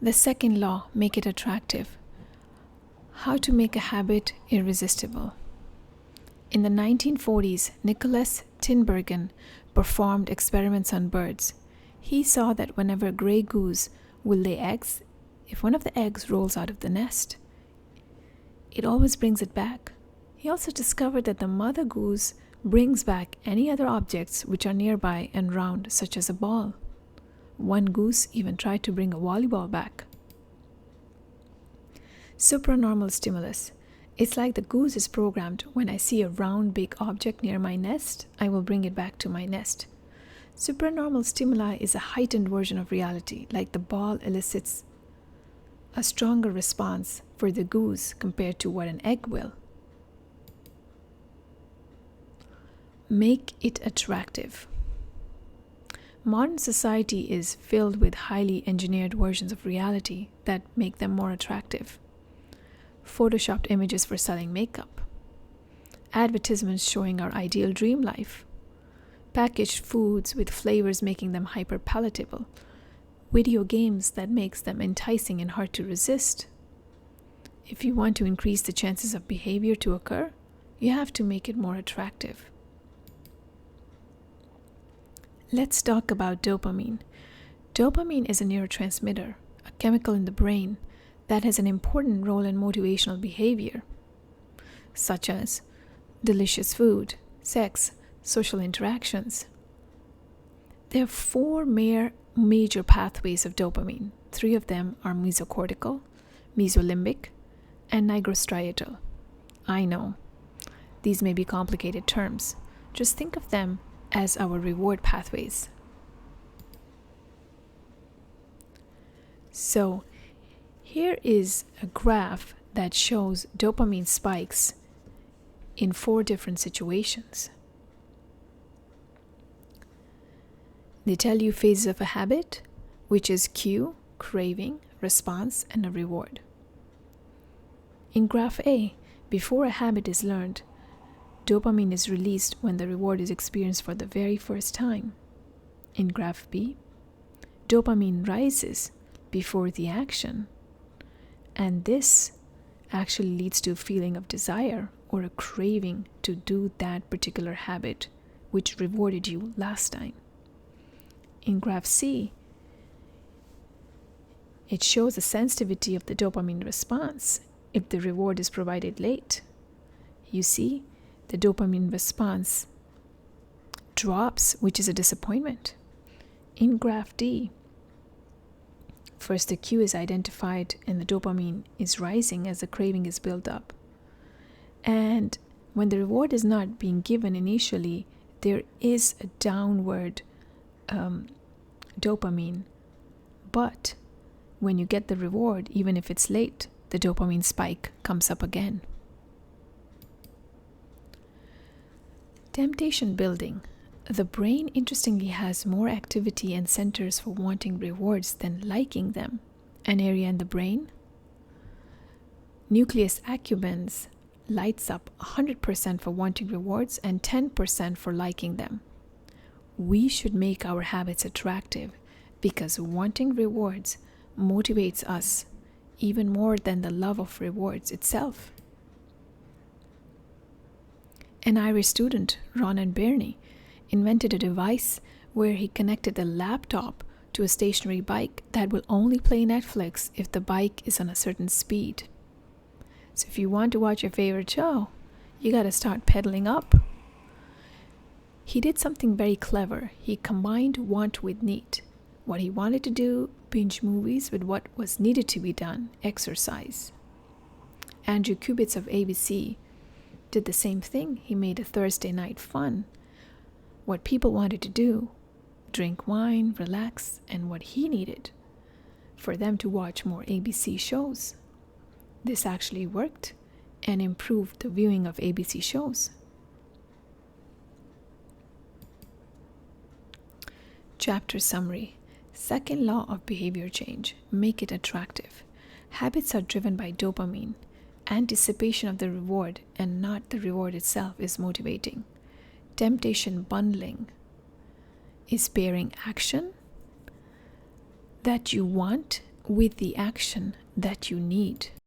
The second law, make it attractive. How to make a habit irresistible. In the 1940s, Nicholas Tinbergen performed experiments on birds. He saw that whenever a gray goose will lay eggs, if one of the eggs rolls out of the nest, it always brings it back. He also discovered that the mother goose brings back any other objects which are nearby and round, such as a ball. One goose even tried to bring a volleyball back. Supranormal stimulus. It's like the goose is programmed. When I see a round, big object near my nest, I will bring it back to my nest. Supranormal stimuli is a heightened version of reality, like the ball elicits a stronger response for the goose compared to what an egg will. Make it attractive. Modern society is filled with highly engineered versions of reality that make them more attractive. Photoshopped images for selling makeup, advertisements showing our ideal dream life, packaged foods with flavors making them hyper palatable, video games that makes them enticing and hard to resist. If you want to increase the chances of behavior to occur, you have to make it more attractive. Let's talk about dopamine. Dopamine is a neurotransmitter, a chemical in the brain that has an important role in motivational behavior, such as delicious food, sex, social interactions. There are four major pathways of dopamine. 3 of them are mesocortical, mesolimbic, and nigrostriatal. I know, these may be complicated terms. Just think of them as our reward pathways. So, here is a graph that shows dopamine spikes in 4 different situations. They tell you phases of a habit, which is cue, craving, response, and a reward. In graph A, before a habit is learned, dopamine is released when the reward is experienced for the very first time. In graph B, dopamine rises before the action, and this actually leads to a feeling of desire or a craving to do that particular habit which rewarded you last time. In graph C, it shows the sensitivity of the dopamine response if the reward is provided late. You see, the dopamine response drops, which is a disappointment. In graph D, first the cue is identified and the dopamine is rising as the craving is built up. And when the reward is not being given initially, there is a downward dopamine. But when you get the reward, even if it's late, the dopamine spike comes up again. Temptation building. The brain interestingly has more activity and centers for wanting rewards than liking them. An area in the brain, nucleus accumbens, lights up 100% for wanting rewards and 10% for liking them. We should make our habits attractive because wanting rewards motivates us even more than the love of rewards itself. An Irish student, Ronan Birney, invented a device where he connected a laptop to a stationary bike that will only play Netflix if the bike is on a certain speed. So if you want to watch your favorite show, you gotta start pedaling up. He did something very clever. He combined want with need. What he wanted to do, binge movies, with what was needed to be done, exercise. Andrew Kubitz of ABC did the same thing. He made a Thursday night fun. What people wanted to do, drink wine, relax, and what he needed, for them to watch more ABC shows. This actually worked and improved the viewing of ABC shows. Chapter summary. Second law of behavior change. Make it attractive. Habits are driven by dopamine. Anticipation of the reward and not the reward itself is motivating. Temptation bundling is pairing action that you want with the action that you need.